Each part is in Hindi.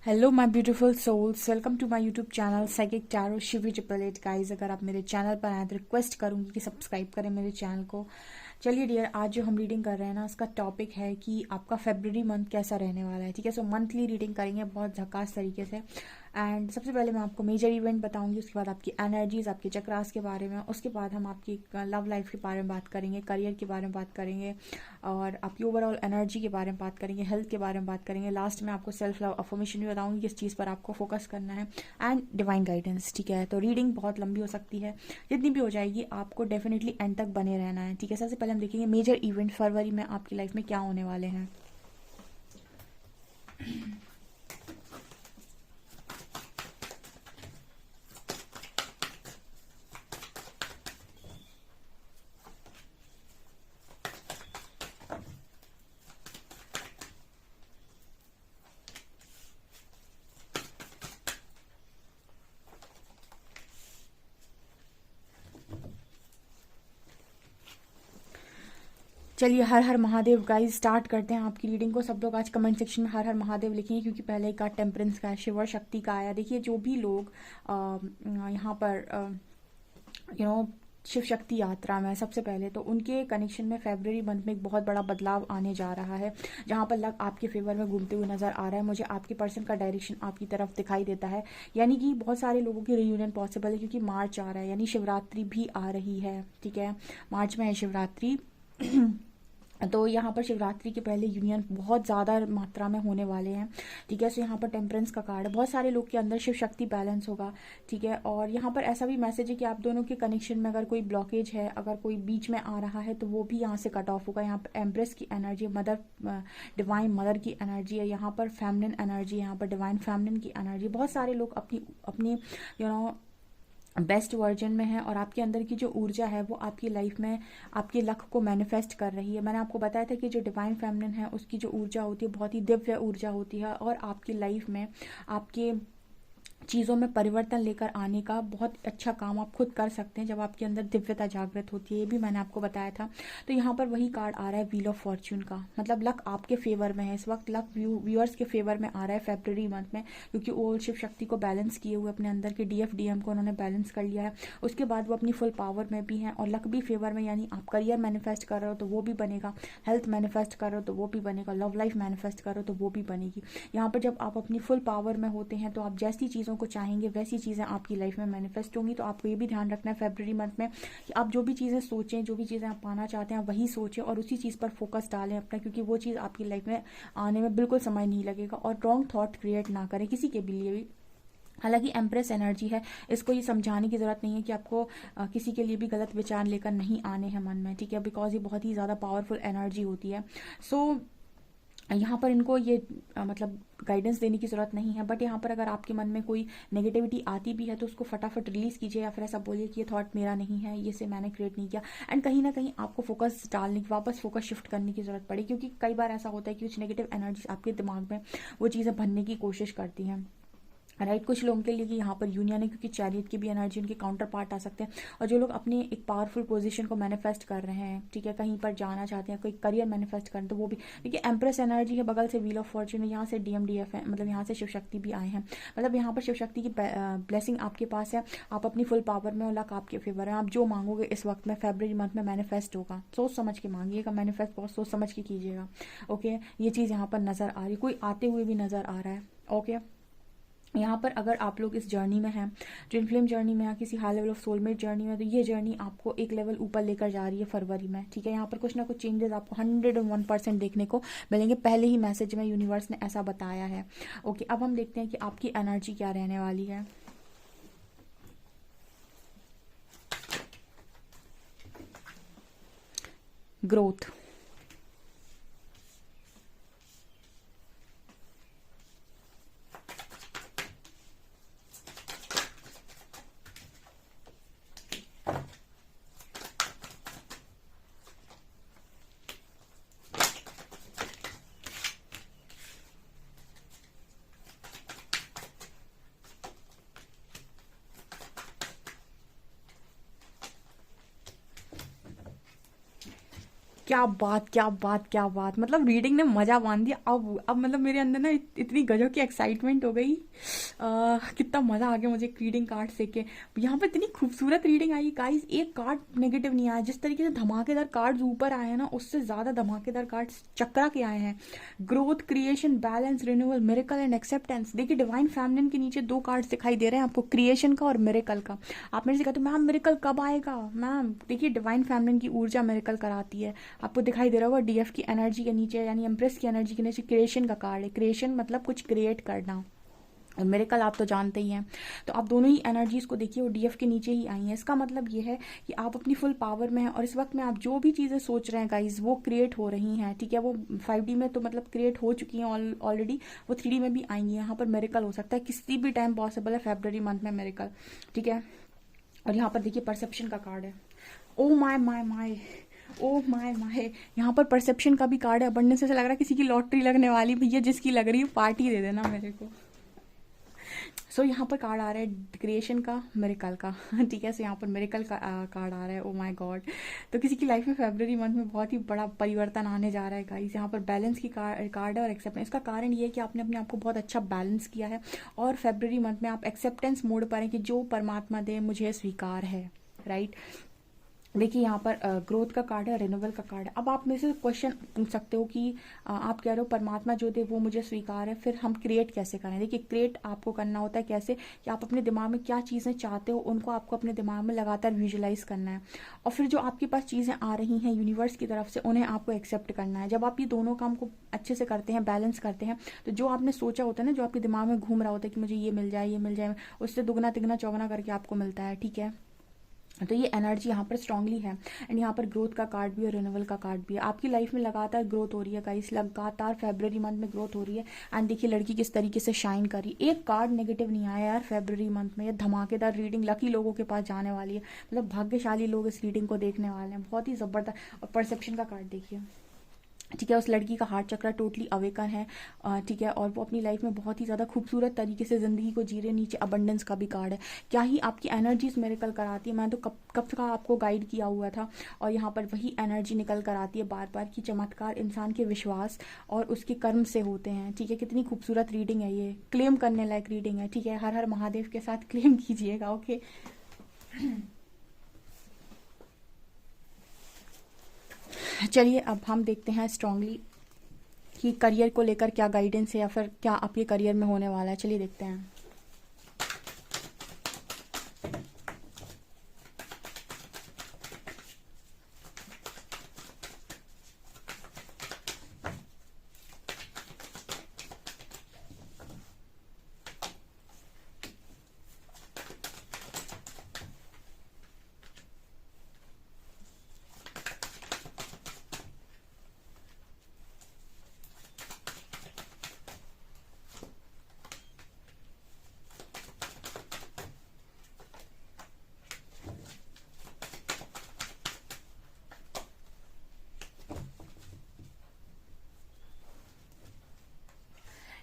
Hello my beautiful souls, welcome to my YouTube channel psychic tarot Shivi triple eight. Guys, अगर आप मेरे चैनल पर आए तो रिक्वेस्ट करूंगी कि सब्सक्राइब करें मेरे चैनल को। चलिए डियर, आज जो हम रीडिंग कर रहे हैं ना, उसका टॉपिक है कि आपका फेब्रुअरी मंथ कैसा रहने वाला है। ठीक है, सो मंथली रीडिंग करेंगे बहुत झकास तरीके से। एंड सबसे पहले मैं आपको मेजर इवेंट बताऊंगी, उसके बाद आपकी एनर्जीज, आपके चक्रास के बारे में, उसके बाद हम आपकी लव लाइफ के बारे में बात करेंगे, करियर के बारे में बात करेंगे, और आपकी ओवरऑल एनर्जी के बारे में बात करेंगे, हेल्थ के बारे में बात करेंगे। लास्ट में आपको सेल्फ लव अफर्मेशन भी बताऊंगी, किस चीज़ पर आपको फोकस करना है, एंड डिवाइन गाइडेंस। ठीक है, तो रीडिंग बहुत लंबी हो सकती है, जितनी भी हो जाएगी आपको डेफिनेटली एंड तक बने रहना है। ठीक है, सबसे पहले हम देखेंगे मेजर इवेंट फरवरी में आपकी लाइफ में क्या होने वाले हैं। चलिए, हर हर महादेव गाइस, स्टार्ट करते हैं आपकी रीडिंग को। सब लोग आज कमेंट सेक्शन में हर हर महादेव लिखेंगे, क्योंकि पहले एक कार्ड टेम्परेंस का है, शिवर शक्ति का आया। देखिए, जो भी लोग यहाँ पर शिव शक्ति यात्रा में सबसे पहले तो उनके कनेक्शन में फेब्रुअरी मंथ में एक बहुत बड़ा बदलाव आने जा रहा है, जहाँ पर लक आपके फेवर में घूमते हुए नजर आ रहा है। मुझे आपके पर्सन का डायरेक्शन आपकी तरफ दिखाई देता है, यानी कि बहुत सारे लोगों की रियूनियन पॉसिबल है, क्योंकि मार्च आ रहा है, यानी शिवरात्रि भी आ रही है। ठीक है, मार्च में है शिवरात्रि। तो यहाँ पर शिवरात्रि के पहले यूनियन बहुत ज़्यादा मात्रा में होने वाले हैं। ठीक है, सो यहाँ पर टेम्परेंस का कार्ड है, बहुत सारे लोग के अंदर शिव शक्ति बैलेंस होगा। ठीक है, और यहाँ पर ऐसा भी मैसेज है कि आप दोनों के कनेक्शन में अगर कोई ब्लॉकेज है, अगर कोई बीच में आ रहा है, तो वो भी यहाँ से कट ऑफ होगा। यहाँ पर एम्प्रेस की एनर्जी, मदर, डिवाइन मदर की एनर्जी है, यहाँ पर फेमिनिन एनर्जी है, यहाँ पर डिवाइन फेमिनिन की एनर्जी। बहुत सारे लोग अपनी अपनी बेस्ट वर्जन में है, और आपके अंदर की जो ऊर्जा है वो आपकी लाइफ में आपके लक को मैनिफेस्ट कर रही है। मैंने आपको बताया था कि जो डिवाइन फेमिनिन है उसकी जो ऊर्जा होती है बहुत ही दिव्य ऊर्जा होती है, और आपकी लाइफ में आपके चीज़ों में परिवर्तन लेकर आने का बहुत अच्छा काम आप खुद कर सकते हैं जब आपके अंदर दिव्यता जागृत होती है। ये भी मैंने आपको बताया था। तो यहाँ पर वही कार्ड आ रहा है, व्हील ऑफ फॉर्च्यून का, मतलब लक आपके फेवर में है इस वक्त, लक व्यूअर्स के फेवर में आ रहा है फेब्रुअरी मंथ में, क्योंकि वो शिव शक्ति को बैलेंस किए हुए अपने अंदर के DFDM को उन्होंने बैलेंस कर लिया है। उसके बाद वो अपनी फुल पावर में भी हैं, और लक भी फेवर में, यानी आप करियर मैनिफेस्ट कर रहे हो तो वो भी बनेगा, हेल्थ मैनिफेस्ट कर रहे हो तो वो भी बनेगा, लव लाइफ मैनिफेस्ट कर रहे हो तो वो भी बनेगी। यहाँ पर जब आप अपनी फुल पावर में होते हैं तो आप जैसी चीज़ों को चाहेंगे वैसी चीज़ें आपकी लाइफ में मैनिफेस्ट होंगी। तो आपको ये भी ध्यान रखना है फेब्रुअरी मंथ में कि आप जो भी चीज़ें सोचें, जो भी चीज़ें आप पाना चाहते हैं, वही सोचें और उसी चीज़ पर फोकस डालें अपना, क्योंकि वो चीज़ आपकी लाइफ में आने में बिल्कुल समय नहीं लगेगा। और रॉन्ग थॉट क्रिएट ना करें किसी के भी लिए भी। हालांकि एम्प्रेस एनर्जी है, इसको ये समझाने की ज़रूरत नहीं है कि आपको किसी के लिए भी गलत विचार लेकर नहीं आने हैं मन में। ठीक है, बिकॉज ये बहुत ही ज़्यादा पावरफुल एनर्जी होती है। सो यहाँ पर इनको ये मतलब गाइडेंस देने की ज़रूरत नहीं है। बट यहाँ पर अगर आपके मन में कोई नेगेटिविटी आती भी है तो उसको फटाफट रिलीज़ कीजिए, या फिर ऐसा बोलिए कि ये थॉट मेरा नहीं है, ये से मैंने क्रिएट नहीं किया। एंड कहीं ना कहीं आपको फोकस डालने की, वापस फोकस शिफ्ट करने की ज़रूरत पड़ेगी, क्योंकि कई बार ऐसा होता है कि कुछ नेगेटिव एनर्जी आपके दिमाग में वो चीज़ें भरने की कोशिश करती हैं। राइट, कुछ लोगों के लिए कि यहाँ पर यूनियन है, क्योंकि चैरियट की भी एनर्जी उनके काउंटर पार्ट आ सकते हैं। और जो लोग अपने एक पावरफुल पोजीशन को मैनिफेस्ट कर रहे हैं, ठीक है, कहीं पर जाना चाहते हैं, कोई करियर मैनिफेस्ट करें, तो वो भी देखिए एम्प्रेस एनर्जी है, बगल से व्हील ऑफ फॉर्च्यून है, यहाँ से DMDF है, मतलब यहाँ से शिव शक्ति भी आए हैं। मतलब यहाँ पर शिव शक्ति की ब्लेसिंग आपके पास है, आप अपनी फुल पावर में, और लक आपके फेवर है। आप जो मांगोगे इस वक्त में फेब्रुअरी मंथ में मैनिफेस्ट होगा। सोच समझ के मांगिएगा, मैनिफेस्ट बहुत सोच समझ के कीजिएगा। ओके, ये चीज़ यहाँ पर नज़र आ रही, कोई आते हुए भी नज़र आ रहा है। ओके, यहाँ पर अगर आप लोग इस जर्नी में हैं, ट्विन फ्लेम जर्नी में, या किसी high level of soulmate journey में, तो ये जर्नी आपको एक लेवल ऊपर लेकर जा रही है फरवरी में। ठीक है, यहाँ पर कुछ ना कुछ चेंजेस आपको 101% देखने को मिलेंगे, पहले ही मैसेज में यूनिवर्स ने ऐसा बताया है। ओके, अब हम देखते हैं कि आपकी एनर्जी क्या रहने वाली है। ग्रोथ, क्या बात, क्या बात, क्या बात, मतलब रीडिंग ने मजा बांध दिया। अब मतलब मेरे अंदर ना इतनी गजब की एक्साइटमेंट हो गई। कितना मजा आ गया मुझे रीडिंग कार्ड से के। यहाँ पे इतनी खूबसूरत रीडिंग आई गाइस, एक कार्ड नेगेटिव नहीं आया। जिस तरीके से धमाकेदार कार्ड्स ऊपर आए हैं ना, उससे ज्यादा धमाकेदार कार्ड्स चक्रा के आए हैं। Growth, creation, balance, renewal, miracle and acceptance. देखिए डिवाइन फेमिनिन के नीचे दो कार्ड्स दिखाई दे रहे हैं आपको, क्रिएशन का और मिरेकल का। आप मेरे से कहते हो मैम मिरेकल कब आएगा? मैम देखिए डिवाइन फेमिनिन की ऊर्जा मिरेकल कराती है। आपको दिखाई दे रहा होगा डीएफ की एनर्जी के नीचे, यानी एम्प्रेस की एनर्जी के नीचे क्रिएशन का कार्ड है। क्रिएशन मतलब कुछ क्रिएट करना, और मिरेकल आप तो जानते ही हैं। तो आप दोनों ही एनर्जीज को देखिए, वो डीएफ के नीचे ही आई हैं। इसका मतलब ये है कि आप अपनी फुल पावर में हैं, और इस वक्त में आप जो भी चीज़ें सोच रहे हैं गाइज, वो क्रिएट हो रही हैं। ठीक है, वो 5D में तो मतलब क्रिएट हो चुकी हैं ऑलरेडी, वो 3D में भी आएंगी। यहाँ पर मिरेकल हो सकता है किसी भी टाइम पॉसिबल है, फेब्रवरी मंथ में मिरेकल। ठीक है, और यहाँ पर देखिए परसेप्शन का कार्ड है। Oh my my my, oh my my, यहाँ पर परसेप्शन का भी कार्ड है। अबंडेंस से लग रहा है किसी की लॉटरी लगने वाली। भैया जिसकी लग रही है पार्टी दे देना मेरे को। सो यहाँ पर कार्ड आ रहा है क्रिएशन का, मिरेकल का। ठीक है, सो यहाँ पर मिरेकल का कार्ड आ रहा है। ओ माय गॉड, तो किसी की लाइफ में फेब्रवरी मंथ में बहुत ही बड़ा परिवर्तन आने जा रहा है गाइस। यहाँ पर बैलेंस की कार्ड है और एक्सेप्टेंस। इसका कारण ये है कि आपने अपने आप को बहुत अच्छा बैलेंस किया है, और फेब्रवरी मंथ में आप एक्सेप्टेंस मोड पर हैं कि जो परमात्मा दे मुझे स्वीकार है। राइट, देखिए यहाँ पर ग्रोथ का कार्ड है, रिन्यूअल का कार्ड है। अब आप मेरे से क्वेश्चन पूछ सकते हो कि आप कह रहे हो परमात्मा जो दे वो मुझे स्वीकार है, फिर हम क्रिएट कैसे करें? देखिए क्रिएट आपको करना होता है कैसे, कि आप अपने दिमाग में क्या चीज़ें चाहते हो उनको आपको अपने दिमाग में लगातार विजुलाइज करना है, और फिर जो आपके पास चीज़ें आ रही हैं यूनिवर्स की तरफ से, उन्हें आपको एक्सेप्ट करना है। जब आप ये दोनों काम को अच्छे से करते हैं, बैलेंस करते हैं, तो जो आपने सोचा होता है ना, जो आपके दिमाग में घूम रहा होता है कि मुझे ये मिल जाए, ये मिल जाए, उससे दुगना तिगना चौगना करके आपको मिलता है। ठीक है, तो ये एनर्जी यहाँ पर स्ट्रांगली है। एंड यहाँ पर ग्रोथ का कार्ड भी और रिन्यूअल का कार्ड भी है। आपकी लाइफ में लगातार ग्रोथ हो रही है गाइस, लगातार फेब्रवरी मंथ में ग्रोथ हो रही है। एंड देखिए लड़की किस तरीके से शाइन कर रही है। एक कार्ड नेगेटिव नहीं आया यार फेब्रवरी मंथ में। ये धमाकेदार रीडिंग लकी लोगों के पास जाने वाली है, मतलब भाग्यशाली लोग इस रीडिंग को देखने वाले हैं। बहुत ही ज़बरदस्त। और परसेप्शन का कार्ड देखिए, ठीक है, उस लड़की का हार्ट चक्र टोटली अवेकन है। ठीक है, और वो अपनी लाइफ में बहुत ही ज़्यादा खूबसूरत तरीके से ज़िंदगी को जी रहे। नीचे अबंडेंस का भी कार्ड है। क्या ही आपकी एनर्जीज मेरेकल कराती है। मैं तो कब का आपको गाइड किया हुआ था, और यहाँ पर वही एनर्जी निकल कर आती है बार बार कि चमत्कार इंसान के विश्वास और उसके कर्म से होते हैं। ठीक है, कितनी खूबसूरत रीडिंग है ये, क्लेम करने लायक रीडिंग है। ठीक है, हर हर महादेव के साथ क्लेम कीजिएगा। ओके, चलिए अब हम देखते हैं स्ट्रांगली कि करियर को लेकर क्या गाइडेंस है, या फिर क्या आपके करियर में होने वाला है। चलिए देखते हैं।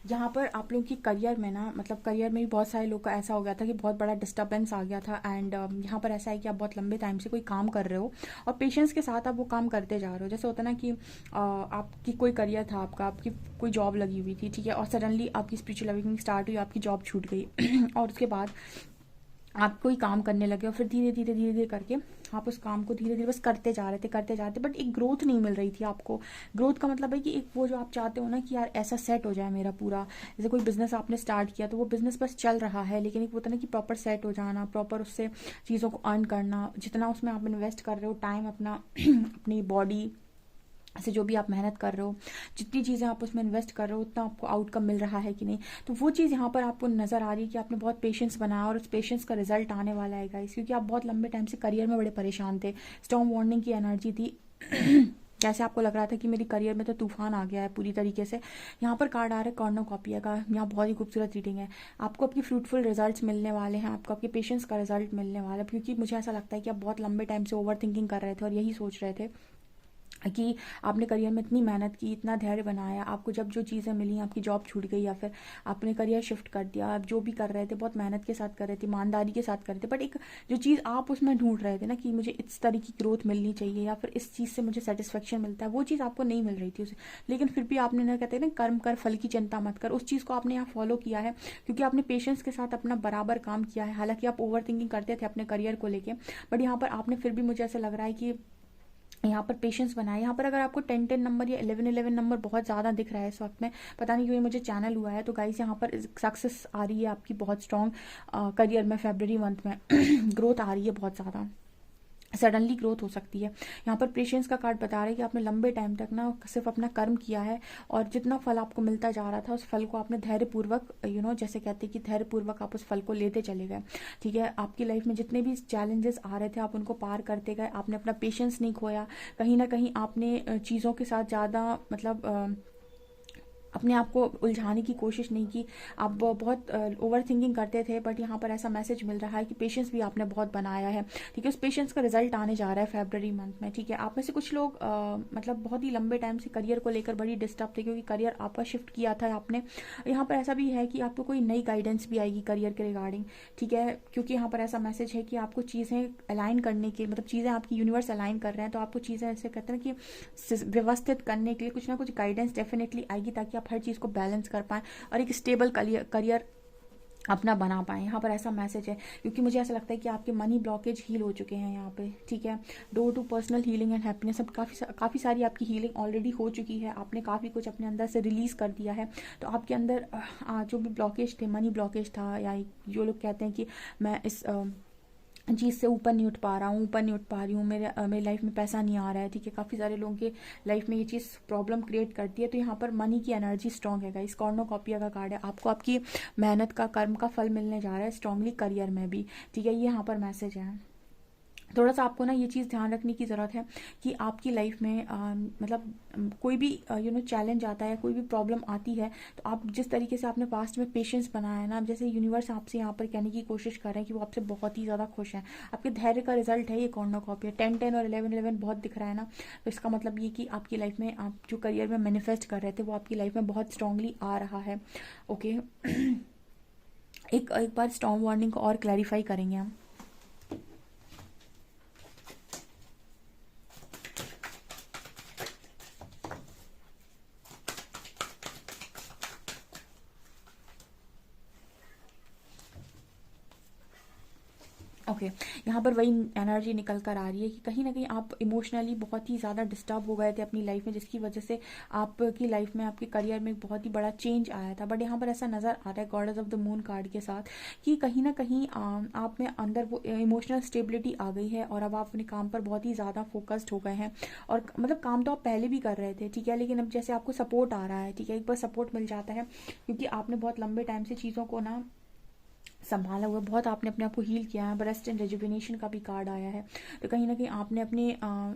यहाँ पर आप लोगों की करियर में ना, मतलब करियर में भी बहुत सारे लोग का ऐसा हो गया था कि बहुत बड़ा डिस्टर्बेंस आ गया था। एंड यहाँ पर ऐसा है कि आप बहुत लंबे टाइम से कोई काम कर रहे हो, और पेशेंस के साथ आप वो काम करते जा रहे हो। जैसे होता है ना कि आपकी कोई करियर था, आपकी कोई जॉब लगी हुई थी। ठीक है, और सडनली आपकी स्पिरिचुअल अवेकनिंग स्टार्ट हुई, आपकी जॉब छूट गई और उसके बाद आप कोई काम करने लगे, और फिर धीरे धीरे धीरे धीरे करके आप उस काम को धीरे धीरे बस करते जा रहे थे, करते जाते, बट एक ग्रोथ नहीं मिल रही थी आपको। ग्रोथ का मतलब है कि एक वो जो आप चाहते हो ना कि यार ऐसा सेट हो जाए मेरा पूरा। जैसे कोई बिजनेस आपने स्टार्ट किया, तो वो बिजनेस बस चल रहा है, लेकिन एक वो होता है ना कि प्रॉपर सेट हो जाना, प्रॉपर उससे चीज़ों को अर्न करना, जितना उसमें आप इन्वेस्ट कर रहे हो, टाइम अपना अपनी बॉडी से जो भी आप मेहनत कर रहे हो, जितनी चीज़ें आप उसमें इन्वेस्ट कर रहे हो, उतना आपको आउटकम मिल रहा है कि नहीं। तो वो चीज़ यहाँ पर आपको नज़र आ रही है कि आपने बहुत पेशेंस बनाया, और उस पेशेंस का रिजल्ट आने वाला है गाइस, क्योंकि आप बहुत लंबे टाइम से करियर में बड़े परेशान थे। स्टॉर्म वार्निंग की एनर्जी थी जैसे आपको लग रहा था कि मेरी करियर में तो तूफान आ गया है पूरी तरीके से। यहाँ पर कार्ड आ रहा है कॉर्नोकॉपिया का। यहाँ बहुत ही खूबसूरत रीडिंग है। आपको आपकी फ्रूटफुल रिजल्ट्स मिलने वाले हैं, आपको आपके पेशेंस का रिजल्ट मिलने वाला है, क्योंकि मुझे ऐसा लगता है कि आप बहुत लंबे टाइम से ओवर थिंकिंग कर रहे थे और यही सोच रहे थे कि आपने करियर में इतनी मेहनत की, इतना धैर्य बनाया, आपको जब जो चीज़ें मिली, आपकी जॉब छूट गई या फिर आपने करियर शिफ्ट कर दिया, आप जो भी कर रहे थे बहुत मेहनत के साथ कर रहे थे, ईमानदारी के साथ कर रहे थे, बट एक जो चीज़ आप उसमें ढूंढ रहे थे ना कि मुझे इस तरह की ग्रोथ मिलनी चाहिए या फिर इस चीज़ से मुझे सेटिस्फेक्शन मिलता है, वो चीज़ आपको नहीं मिल रही थी उसे। लेकिन फिर भी आपने ना, कहते हैं ना, कर्म कर फल की चिंता मत कर, उस चीज़ को आपने यहाँ फॉलो किया है क्योंकि आपने पेशेंस के साथ अपना बराबर काम किया है। हालांकि आप ओवर थिंकिंग करते थे अपने करियर को लेके, बट यहाँ पर आपने फिर भी, मुझे ऐसा लग रहा है कि यहाँ पर पेशेंस बनाए। यहाँ पर अगर आपको 10-10 नंबर या 11-11 नंबर बहुत ज़्यादा दिख रहा है इस वक्त में, पता नहीं क्यों ये मुझे चैनल हुआ है, तो गाइस यहाँ पर सक्सेस आ रही है आपकी बहुत स्ट्रॉन्ग करियर में, फेब्रवरी मंथ में ग्रोथ आ रही है बहुत ज़्यादा, सडनली ग्रोथ हो सकती है। यहाँ पर पेशेंस का कार्ड बता रहा है कि आपने लंबे टाइम तक ना सिर्फ अपना कर्म किया है और जितना फल आपको मिलता जा रहा था उस फल को आपने धैर्यपूर्वक, जैसे कहते हैं कि धैर्यपूर्वक आप उस फल को लेते चले गए। ठीक है, आपकी लाइफ में जितने भी चैलेंजेस आ रहे थे आप उनको पार करते गए, आपने अपना पेशेंस नहीं खोया। कहीं ना कहीं आपने चीज़ों के साथ ज़्यादा, मतलब अपने आप को उलझाने की कोशिश नहीं की। आप बहुत ओवर थिंकिंग करते थे, बट यहाँ पर ऐसा मैसेज मिल रहा है कि पेशेंस भी आपने बहुत बनाया है। ठीक है, उस पेशेंस का रिजल्ट आने जा रहा है फेब्रवरी मंथ में। ठीक है, आप में से कुछ लोग मतलब बहुत ही लंबे टाइम से करियर को लेकर बड़ी डिस्टर्ब थे क्योंकि करियर आपका शिफ्ट किया था आपने। यहाँ पर ऐसा भी है कि आपको कोई नई गाइडेंस भी आएगी करियर के रिगार्डिंग। ठीक है, क्योंकि यहाँ पर ऐसा मैसेज है कि आपको चीज़ें अलाइन करने के, मतलब चीज़ें आपकी यूनिवर्स अलाइन कर रहे हैं, तो आपको चीज़ें ऐसे कहते हैं कि व्यवस्थित करने के लिए कुछ ना कुछ गाइडेंस डेफिनेटली आएगी ताकि आप हर चीज़ को बैलेंस कर पाएँ और एक स्टेबल करियर अपना बना पाएँ। यहाँ पर ऐसा मैसेज है क्योंकि मुझे ऐसा लगता है कि आपके मनी ब्लॉकेज हील हो चुके हैं यहाँ पे। ठीक है, door to personal healing and happiness, अब काफ़ी सारी आपकी हीलिंग ऑलरेडी हो चुकी है, आपने काफ़ी कुछ अपने अंदर से रिलीज़ कर दिया है। तो आपके अंदर जो भी ब्लॉकेज थे, मनी ब्लॉकेज था, या जो लोग कहते हैं कि मैं इस चीज़ से ऊपर नहीं उठ पा रहा हूँ, ऊपर नहीं उठ पा रही हूँ, मेरी लाइफ में पैसा नहीं आ रहा है। ठीक है, काफ़ी सारे लोगों के लाइफ में ये चीज़ प्रॉब्लम क्रिएट करती है। तो यहाँ पर मनी की एनर्जी स्ट्रॉन्ग है गाइस, कॉर्नोकॉपिया का कार्ड है, आपको आपकी मेहनत का, कर्म का फल मिलने जा रहा है स्ट्रांगली करियर में भी। ठीक है, ये यहाँ पर मैसेज है। थोड़ा सा आपको ना ये चीज़ ध्यान रखने की ज़रूरत है कि आपकी लाइफ में मतलब कोई भी चैलेंज आता है, कोई भी प्रॉब्लम आती है, तो आप जिस तरीके से आपने पास्ट में पेशेंस बनाया है ना, जैसे यूनिवर्स आपसे यहाँ पर कहने की कोशिश कर रहे हैं कि वो आपसे बहुत ही ज़्यादा खुश हैं। आपके धैर्य का रिजल्ट है ये कॉर्नोकॉपी है। 10-10 और 11-11 बहुत दिख रहा है ना, तो इसका मतलब ये कि आपकी लाइफ में आप जो करियर में मैनिफेस्ट कर रहे थे वो आपकी लाइफ में बहुत स्ट्रांगली आ रहा है। ओके एक एक बार स्टॉर्म वार्निंग को और क्लैरिफाई करेंगे हम। ओके, यहाँ पर वही एनर्जी निकल कर आ रही है कि कहीं ना कहीं आप इमोशनली बहुत ही ज़्यादा डिस्टर्ब हो गए थे अपनी लाइफ में, जिसकी वजह से आपकी लाइफ में, आपके करियर में एक बहुत ही बड़ा चेंज आया था। बट यहाँ पर ऐसा नज़र आ रहा है goddess of the moon card के साथ कि कहीं ना कहीं आप में अंदर वो इमोशनल स्टेबिलिटी आ गई है और अब आप अपने काम पर बहुत ही ज़्यादा फोकस्ड हो गए हैं। और मतलब काम तो आप पहले भी कर रहे थे, ठीक है, लेकिन अब जैसे आपको सपोर्ट आ रहा है, ठीक है, एक बार सपोर्ट मिल जाता है क्योंकि आपने बहुत लंबे टाइम से चीज़ों को ना संभाला हुआ, बहुत आपने अपने आप को हील किया है। ब्रेस्ट एंड रेजुविनेशन का भी कार्ड आया है, तो कहीं ना कहीं आपने अपने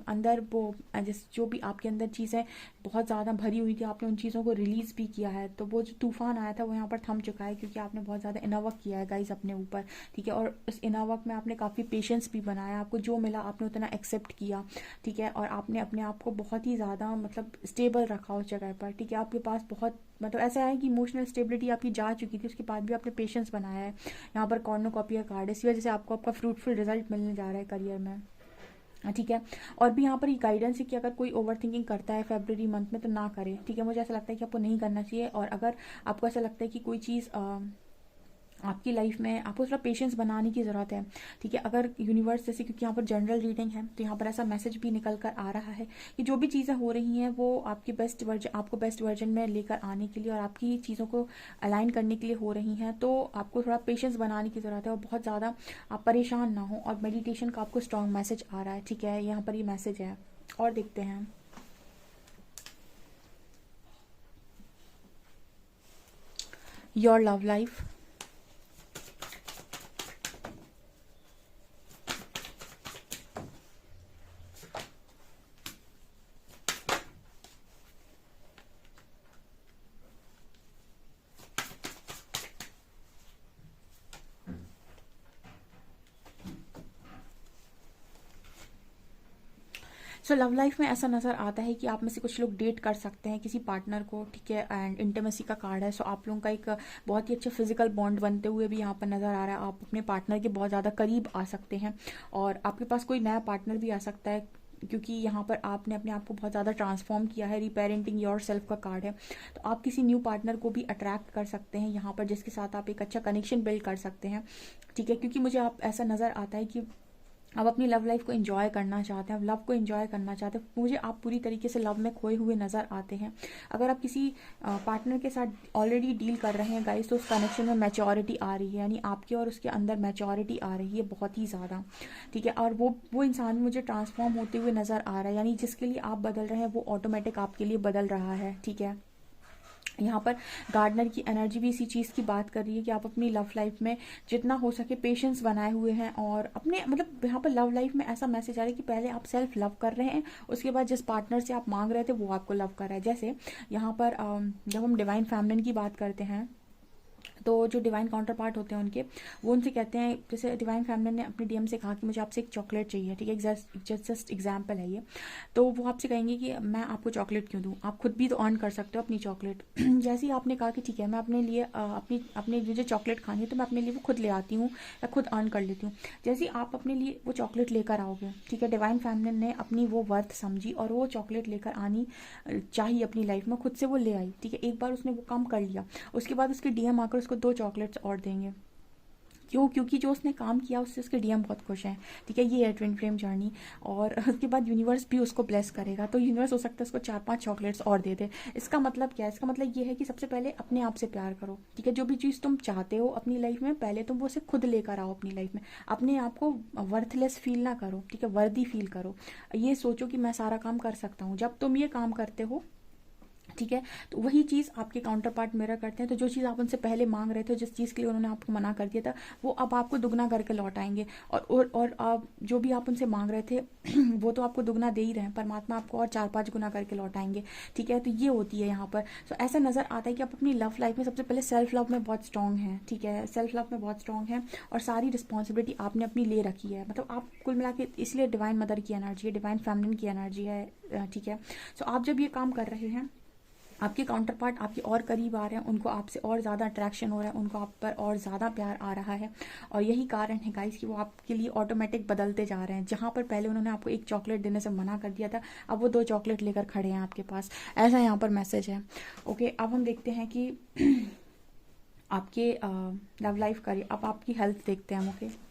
अंदर वो जिस जो भी आपके अंदर चीज़ें बहुत ज़्यादा भरी हुई थी, आपने उन चीज़ों को रिलीज़ भी किया है। तो वो जो तूफान आया था वो यहाँ पर थम चुका है क्योंकि आपने बहुत ज़्यादा इनर वर्क किया है गाइस अपने ऊपर। ठीक है, और उस इनर वर्क में आपने काफ़ी पेशेंस भी बनाया, आपको जो मिला आपने उतना एक्सेप्ट किया। ठीक है, और आपने अपने आप को बहुत ही ज़्यादा मतलब स्टेबल रखा उस जगह पर। ठीक है, आपके पास बहुत मतलब ऐसा है कि इमोशनल स्टेबिलिटी आपकी जा चुकी थी, उसके बाद भी आपने पेशेंस बनाया है। यहाँ पर कॉर्नोकॉपिया कार्ड है, इसी वजह से आपको आपका फ्रूटफुल रिजल्ट मिलने जा रहा है करियर में। ठीक है, और भी यहाँ पर ये गाइडेंस है कि अगर कोई ओवर थिंकिंग करता है फेब्रवरी मंथ में तो ना करे। ठीक है, मुझे ऐसा लगता है कि आपको नहीं करना चाहिए। और अगर आपको ऐसा लगता है कि कोई चीज़ आपकी लाइफ में आपको थोड़ा पेशेंस बनाने की ज़रूरत है। ठीक है, अगर यूनिवर्स जैसे, क्योंकि यहाँ पर जनरल रीडिंग है, तो यहाँ पर ऐसा मैसेज भी निकल कर आ रहा है कि जो भी चीज़ें हो रही हैं वो आपकी बेस्ट वर्जन, आपको बेस्ट वर्जन में लेकर आने के लिए और आपकी चीज़ों को अलाइन करने के लिए हो रही हैं। तो आपको थोड़ा पेशेंस बनाने की ज़रूरत है और बहुत ज़्यादा आप परेशान ना हो। और मेडिटेशन का आपको स्ट्रॉन्ग मैसेज आ रहा है। ठीक है, यहाँ पर ये मैसेज है। और देखते हैं your love life. So love life में ऐसा नज़र आता है कि आप में से कुछ लोग डेट कर सकते हैं किसी पार्टनर को, ठीक है, एंड इंटीमेसी का कार्ड है। सो आप लोगों का एक बहुत ही अच्छा फिजिकल बॉन्ड बनते हुए भी यहाँ पर नज़र आ रहा है। आप अपने पार्टनर के बहुत ज़्यादा करीब आ सकते हैं और आपके पास कोई नया पार्टनर भी आ सकता है, क्योंकि यहाँ पर आपने अपने आप को बहुत ज़्यादा ट्रांसफॉर्म किया है। रीपेरेंटिंग योर सेल्फ का कार्ड है। तो आप किसी न्यू पार्टनर को भी अट्रैक्ट कर सकते हैं यहाँ पर, जिसके साथ आप एक अच्छा कनेक्शन बिल्ड कर सकते हैं, ठीक है, क्योंकि मुझे आप ऐसा नज़र आता है कि आप अपनी लव लाइफ को एंजॉय करना चाहते हैं, आप लव को एंजॉय करना चाहते हैं। मुझे आप पूरी तरीके से लव में खोए हुए नज़र आते हैं। अगर आप किसी पार्टनर के साथ ऑलरेडी डील कर रहे हैं गाइस, तो उस कनेक्शन में मैच्योरिटी आ रही है, यानी आपके और उसके अंदर मैच्योरिटी आ रही है बहुत ही ज़्यादा, ठीक है। और वो इंसान भी मुझे ट्रांसफॉर्म होते हुए नज़र आ रहा है, यानी जिसके लिए आप बदल रहे हैं वो ऑटोमेटिक आपके लिए बदल रहा है, ठीक है। यहाँ पर गार्डनर की एनर्जी भी इसी चीज़ की बात कर रही है कि आप अपनी लव लाइफ में जितना हो सके पेशेंस बनाए हुए हैं, और अपने मतलब यहाँ पर लव लाइफ में ऐसा मैसेज आ रहा है कि पहले आप सेल्फ लव कर रहे हैं, उसके बाद जिस पार्टनर से आप मांग रहे थे वो आपको लव कर रहा है। जैसे यहाँ पर जब हम डिवाइन फेमिनिन की बात करते हैं, तो जो डिवाइन काउंटर पार्ट होते हैं उनके, वो उनसे कहते हैं, जैसे डिवाइन फैमिली ने अपने डीएम से कहा कि मुझे आपसे एक चॉकलेट चाहिए, ठीक है, जस्ट एग्जाम्पल है ये। तो वो आपसे कहेंगे कि मैं आपको चॉकलेट क्यों दूँ, आप खुद भी तो अर्न कर सकते हो अपनी चॉकलेट। जैसे ही आपने कहा कि ठीक है मैं अपने लिए अपनी मुझे चॉकलेट खानी है, तो मैं अपने लिए वो खुद ले आती हूँ या खुद अर्न कर लेती हूँ। जैसे ही आप अपने लिए वो चॉकलेट लेकर आओगे, ठीक है, डिवाइन फैमिली ने अपनी वो वर्थ समझी और वो चॉकलेट लेकर आनी चाहिए अपनी लाइफ में, खुद से वो ले आई, ठीक है। एक बार उसने वो काम कर लिया, उसके बाद उसके डीएम आकर उसको 2 चॉकलेट्स और देंगे। क्यों? क्योंकि जो उसने काम किया उससे उसके डीएम बहुत खुश हैं, ठीक है। ये है ट्विन फ्लेम जर्नी। और उसके बाद यूनिवर्स भी उसको ब्लेस करेगा, तो यूनिवर्स हो सकता है उसको 4-5 चॉकलेट्स और दे दे। इसका मतलब क्या है? इसका मतलब ये है कि सबसे पहले अपने आप से प्यार करो, ठीक है। जो भी चीज़ तुम चाहते हो अपनी लाइफ में, पहले तुम वो उसे खुद लेकर आओ अपनी लाइफ में। अपने आप को वर्थलेस फील ना करो, ठीक है, वर्दी फील करो। ये सोचो कि मैं सारा काम कर सकता हूँ। जब तुम ये काम करते हो, ठीक है, तो वही चीज़ आपके काउंटर पार्ट मिरर करते हैं। तो जो चीज़ आप उनसे पहले मांग रहे थे, जिस चीज़ के लिए उन्होंने आपको मना कर दिया था, वो अब आपको दुगना करके लौट आएंगे। और आप जो भी आप उनसे मांग रहे थे वो तो आपको दुगना दे ही रहे हैं, परमात्मा आपको और 4-5 गुना करके लौट आएंगे, ठीक है। तो ये होती है यहाँ पर। तो ऐसा नज़र आता है कि आप अपनी लव लाइफ में सबसे पहले सेल्फ लव में बहुत स्ट्रॉन्ग हैं, ठीक है, सेल्फ लव में बहुत स्ट्रॉन्ग हैं, और सारी रिस्पॉन्सिबिलिटी आपने अपनी ले रखी है। मतलब आप कुल मिला के, इसलिए डिवाइन मदर की एनर्जी है, डिवाइन फेमिनिन की एनर्जी है, ठीक है। सो आप जब ये काम कर रहे हैं, आपके काउंटर पार्ट आपके और करीब आ रहे हैं, उनको आपसे और ज़्यादा अट्रैक्शन हो रहा है, उनको आप पर और ज़्यादा प्यार आ रहा है। और यही कारण है गाइस कि वो आपके लिए ऑटोमेटिक बदलते जा रहे हैं। जहाँ पर पहले उन्होंने आपको एक चॉकलेट देने से मना कर दिया था, अब वो 2 चॉकलेट लेकर खड़े हैं आपके पास। ऐसा यहाँ पर मैसेज है। ओके, अब हम देखते हैं कि आपके लव लाइफ का, अब आपकी हेल्थ देखते हैं हम। ओके,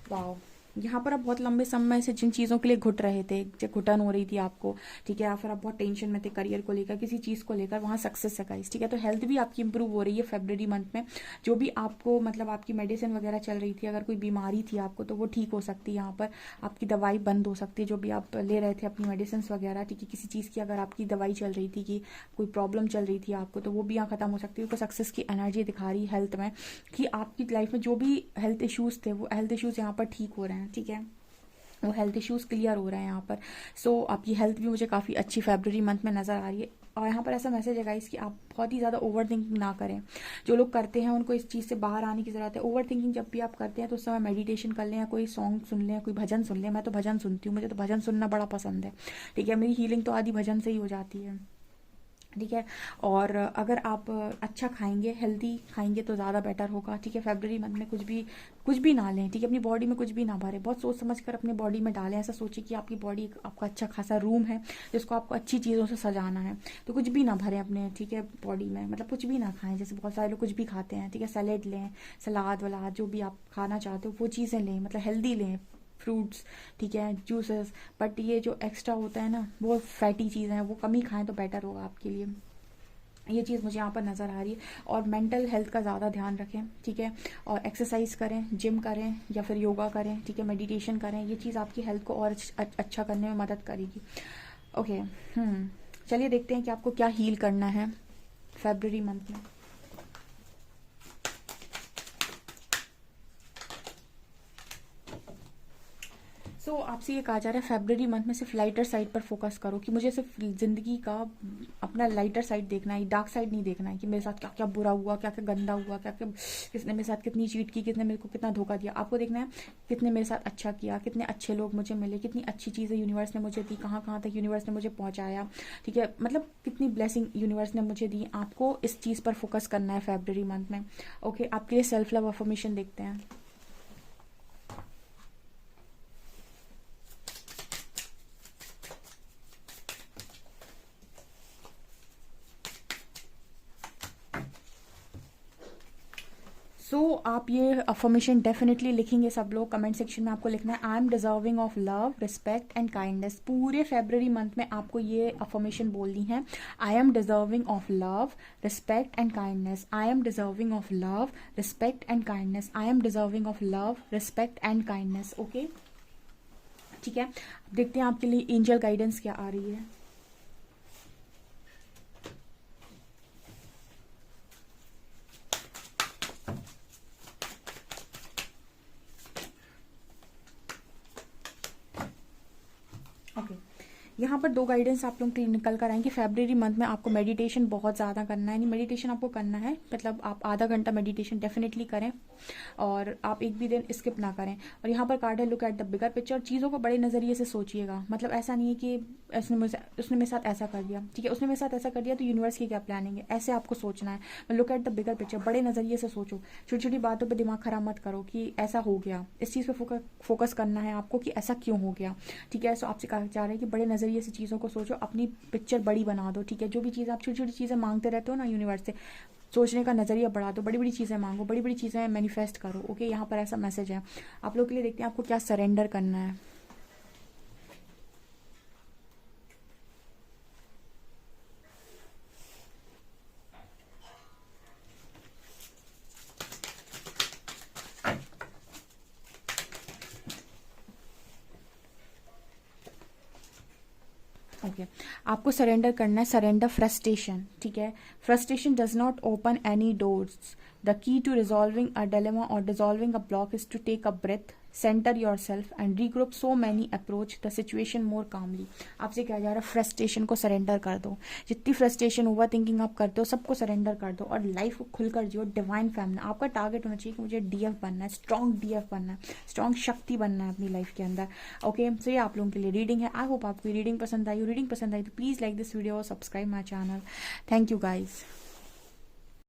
वाओ, यहाँ पर आप बहुत लंबे समय से जिन चीज़ों के लिए घुट रहे थे, जो घुटन हो रही थी आपको, ठीक है, या फिर आप बहुत टेंशन में थे करियर को लेकर, किसी चीज़ को लेकर, वहाँ सक्सेस है गाइस, ठीक है। तो हेल्थ भी आपकी इंप्रूव हो रही है फरवरी मंथ में। जो भी आपको मतलब आपकी मेडिसिन वगैरह चल रही थी, अगर कोई बीमारी थी आपको, तो वो ठीक हो सकती है। यहाँ पर आपकी दवाई बंद हो सकती है, जो भी आप ले रहे थे अपनी मेडिसिन वगैरह, ठीक है। किसी चीज़ की अगर आपकी दवाई चल रही थी, कि कोई प्रॉब्लम चल रही थी आपको, तो वो भी यहाँ खत्म हो सकती है। तो सक्सेस की एनर्जी दिखा रही है हेल्थ में, कि आपकी लाइफ में जो भी हेल्थ इश्यूज थे, वो हेल्थ इश्यूज यहाँ पर ठीक हो रहे हैं, ठीक है, वो हेल्थ इश्यूज क्लियर हो रहे हैं यहाँ पर। सो आपकी हेल्थ भी मुझे काफ़ी अच्छी फरवरी मंथ में नज़र आ रही है। और यहाँ पर ऐसा मैसेज है गाइस कि आप बहुत ही ज़्यादा ओवर थिंकिंग ना करें। जो लोग करते हैं उनको इस चीज़ से बाहर आने की ज़रूरत है। ओवर थिंकिंग जब भी आप करते हैं, तो उस समय मेडिटेशन कर लें, या कोई सॉन्ग सुन लें, कोई भजन सुन लें। मैं तो भजन सुनती हूँ, मुझे तो भजन सुनना बड़ा पसंद है, ठीक है। मेरी हीलिंग तो आधी भजन से ही हो जाती है, ठीक है। और अगर आप अच्छा खाएंगे, हेल्दी खाएंगे, तो ज़्यादा बेटर होगा, ठीक है। फरवरी मंथ में कुछ भी ना लें, ठीक है। अपनी बॉडी में कुछ भी ना भरें, बहुत सोच समझ कर अपने बॉडी में डालें। ऐसा सोचिए कि आपकी बॉडी आपका अच्छा खासा रूम है, जिसको आपको अच्छी चीज़ों से सजाना है। तो कुछ भी ना भरें अपने, ठीक है, बॉडी में, मतलब कुछ भी ना खाएं। जैसे बहुत सारे लोग कुछ भी खाते हैं, ठीक है, सैलेड लें, सलाद वलाद जो भी आप खाना चाहते हो वो चीज़ें लें, मतलब हेल्दी लें, फ्रूट्स, ठीक है, जूसेस। बट ये जो एक्स्ट्रा होता है ना, वो फैटी चीज़ें हैं, वो कम ही खाएं तो बेटर होगा आपके लिए। ये चीज़ मुझे यहाँ पर नज़र आ रही है। और मेंटल हेल्थ का ज़्यादा ध्यान रखें, ठीक है। और एक्सरसाइज करें, जिम करें, या फिर योगा करें, ठीक है, मेडिटेशन करें। ये चीज़ आपकी हेल्थ को और अच्छा करने में मदद करेगी। ओके, चलिए देखते हैं कि आपको क्या हील करना है फरवरी मंथ में। सो आपसे ये कहा जा रहा है फरवरी मंथ में सिर्फ लाइटर साइड पर फोकस करो, कि मुझे सिर्फ ज़िंदगी का अपना लाइटर साइड देखना है, डार्क साइड नहीं देखना है कि मेरे साथ क्या क्या बुरा हुआ, क्या क्या गंदा हुआ, क्या क्या किसने मेरे साथ कितनी चीट की, किसने मेरे को कितना धोखा दिया। आपको देखना है कितने मेरे साथ अच्छा किया, कितने अच्छे लोग मुझे मिले, कितनी अच्छी चीज़ें यूनिवर्स ने मुझे दी, कहाँ कहाँ तक यूनिवर्स ने मुझे पहुँचाया, ठीक है, मतलब कितनी ब्लेसिंग यूनिवर्स ने मुझे दी। आपको इस चीज़ पर फोकस करना है फरवरी मंथ में। ओके, आपके लिए सेल्फ लव अफर्मेशन देखते हैं। आप ये अफर्मेशन डेफिनेटली लिखेंगे सब लोग। कमेंट सेक्शन में आपको लिखना है I am deserving of love, respect and kindness. पूरे फरवरी मंथ में आपको ये अफर्मेशन बोलनी है, I am deserving of love, respect and kindness, I am deserving of love, respect and kindness, I am deserving of love, respect and kindness. Okay, ठीक है, देखते हैं आपके लिए एंजल गाइडेंस क्या आ रही है। ओके, यहाँ पर दो गाइडेंस आप लोग निकल कर आएंगे। फरवरी मंथ में आपको मेडिटेशन बहुत ज़्यादा करना है, नहीं मेडिटेशन आपको करना है, मतलब आप आधा घंटा मेडिटेशन डेफिनेटली करें और आप एक भी दिन स्किप ना करें। और यहाँ पर कार्ड है look at the bigger picture, चीज़ों को बड़े नज़रिए से सोचिएगा। मतलब ऐसा नहीं है कि उसने मेरे साथ ऐसा कर दिया, ठीक है, उसने मेरे साथ ऐसा कर दिया तो यूनिवर्स की क्या प्लानिंग है, ऐसे आपको सोचना है। Look at the bigger picture, बड़े नज़रिए से सोचो, छोटी छोटी बातों पर दिमाग खराब मत करो कि ऐसा हो गया, इस चीज़ पर फोकस करना है आपको कि ऐसा क्यों हो गया, ठीक है। सो आपसे कहा जा रहा है कि बड़े नज़रिए से चीज़ों को सोचो, अपनी पिक्चर बड़ी बना दो, ठीक है। जो भी चीज़ आप छोटी छोटी चीज़ें मांगते रहते हो ना यूनिवर्स से, सोचने का नज़रिया बढ़ा दो, बड़ी बड़ी चीज़ें मांगो, बड़ी बड़ी चीज़ें मैनिफेस्ट करो। ओके, यहाँ पर ऐसा मैसेज है आप लोग के लिए। देखते हैं आपको क्या सरेंडर करना है। ओके, आपको सरेंडर करना है, सरेंडर फ्रस्ट्रेशन, ठीक है। Frustration does not open any doors, the key to resolving a dilemma or dissolving a block is to take a breath, centre yourself and regroup so many approach the situation more calmly. आपसे क्या जा रहा है, फ्रस्ट्रेशन को सरेंडर कर दो। जितनी फ्रस्ट्रेशन ओवर थिंकिंग आप करते हो सबको सरेंडर कर दो और लाइफ को खुलकर जियो, डिवाइन फैमिली। आपका टारगेट होना चाहिए कि मुझे डीएफ बनना है, स्ट्रॉन्ग डीएफ बनना है, स्ट्रॉन्ग शक्ति बनना है अपनी लाइफ के अंदर। ओके, सो ये आप लोगों के लिए रीडिंग है। आई होप आपको रीडिंग पसंद आई हो। रीडिंग पसंद आई तो प्लीज़ लाइक दिस वीडियो और subscribe my channel. Thank you guys.